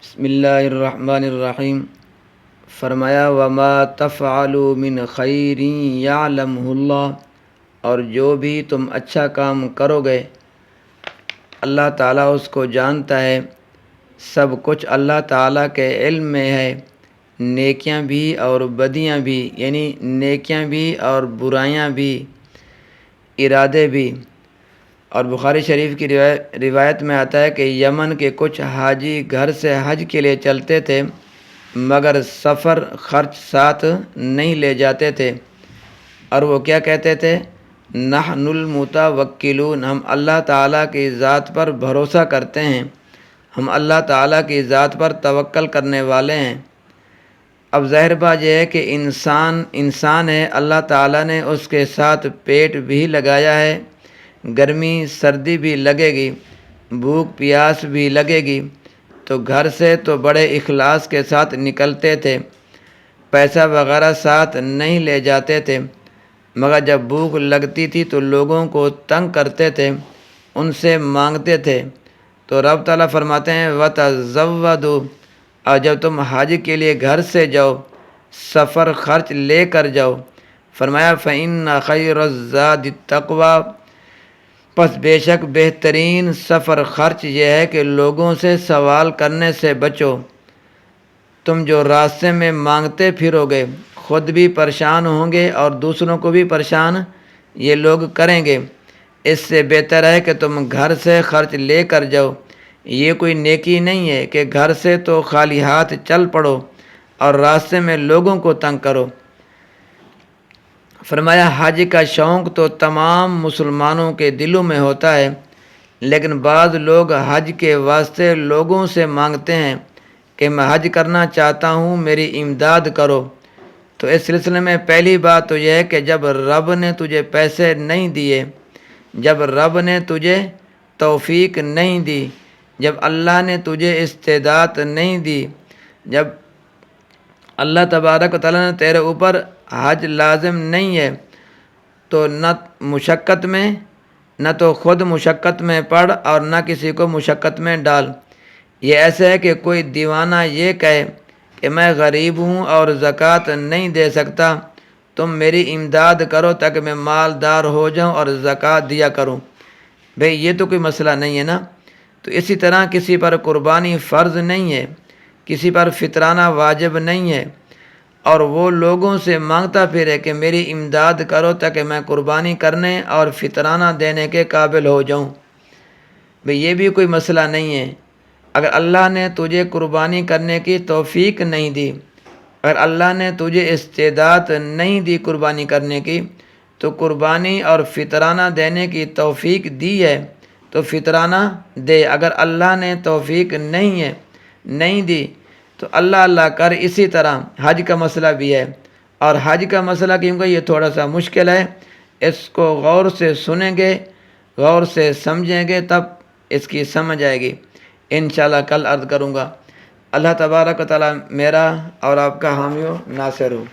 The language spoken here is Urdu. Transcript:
بسم اللہ الرحمن الرحیم۔ فرمایا وما تفعلوا من خیر یعلمہ اللہ، اور جو بھی تم اچھا کام کرو گے اللہ تعالیٰ اس کو جانتا ہے۔ سب کچھ اللہ تعالیٰ کے علم میں ہے، نیکیاں بھی اور بدیاں بھی، یعنی نیکیاں بھی اور برائیاں بھی، ارادے بھی۔ اور بخاری شریف کی روایت میں آتا ہے کہ یمن کے کچھ حاجی گھر سے حج کے لیے چلتے تھے مگر سفر خرچ ساتھ نہیں لے جاتے تھے، اور وہ کیا کہتے تھے؟ نحن المتوکلون، ہم اللہ تعالیٰ کی ذات پر بھروسہ کرتے ہیں، ہم اللہ تعالیٰ کی ذات پر توکل کرنے والے ہیں۔ اب ظاہر بات یہ ہے کہ انسان ہے، اللہ تعالیٰ نے اس کے ساتھ پیٹ بھی لگایا ہے، گرمی سردی بھی لگے گی، بھوک پیاس بھی لگے گی، تو گھر سے تو بڑے اخلاص کے ساتھ نکلتے تھے، پیسہ وغیرہ ساتھ نہیں لے جاتے تھے، مگر جب بھوک لگتی تھی تو لوگوں کو تنگ کرتے تھے، ان سے مانگتے تھے۔ تو رب تعالیٰ فرماتے ہیں وَتَزَوَّدُوا، اور جب تم حج کے لیے گھر سے جاؤ سفر خرچ لے کر جاؤ، فرمایا فَإِنَّ خَيْرَ الزَّادِ التَّقْوَىٰ، پس بے شک بہترین سفر خرچ یہ ہے کہ لوگوں سے سوال کرنے سے بچو۔ تم جو راستے میں مانگتے پھرو گے خود بھی پریشان ہوں گے اور دوسروں کو بھی پریشان یہ لوگ کریں گے، اس سے بہتر ہے کہ تم گھر سے خرچ لے کر جاؤ۔ یہ کوئی نیکی نہیں ہے کہ گھر سے تو خالی ہاتھ چل پڑو اور راستے میں لوگوں کو تنگ کرو۔ فرمایا حج کا شوق تو تمام مسلمانوں کے دلوں میں ہوتا ہے، لیکن بعض لوگ حج کے واسطے لوگوں سے مانگتے ہیں کہ میں حج کرنا چاہتا ہوں، میری امداد کرو۔ تو اس سلسلے میں پہلی بات تو یہ ہے کہ جب رب نے تجھے پیسے نہیں دیے، جب رب نے تجھے توفیق نہیں دی، جب اللہ نے تجھے استعداد نہیں دی، جب اللہ تبارک و تعالیٰ نے تیرے اوپر حج لازم نہیں ہے، تو نہ تو خود مشقت میں پڑ اور نہ کسی کو مشقت میں ڈال۔ یہ ایسے ہے کہ کوئی دیوانہ یہ کہے کہ میں غریب ہوں اور زکوٰۃ نہیں دے سکتا، تم میری امداد کرو تاکہ میں مالدار ہو جاؤں اور زکوٰۃ دیا کروں۔ بھئی یہ تو کوئی مسئلہ نہیں ہے نا۔ تو اسی طرح کسی پر قربانی فرض نہیں ہے، کسی پر فطرانہ واجب نہیں ہے، اور وہ لوگوں سے مانگتا پھرے کہ میری امداد کرو تاکہ میں قربانی کرنے اور فطرانہ دینے کے قابل ہو جاؤں۔ بھئی یہ بھی کوئی مسئلہ نہیں ہے۔ اگر اللہ نے تجھے قربانی کرنے کی توفیق نہیں دی، اگر اللہ نے تجھے استعداد نہیں دی قربانی کرنے کی، تو قربانی اور فطرانہ دینے کی توفیق دی ہے تو فطرانہ دے۔ اگر اللہ نے توفیق نہیں دی تو اللہ کر۔ اسی طرح حج کا مسئلہ بھی ہے، اور حج کا مسئلہ کیونکہ یہ تھوڑا سا مشکل ہے، اس کو غور سے سنیں گے، غور سے سمجھیں گے، تب اس کی سمجھ آئے گی۔ انشاءاللہ کل عرض کروں گا۔ اللہ تبارک و تعالیٰ میرا اور آپ کا حامی و ناصر ہو۔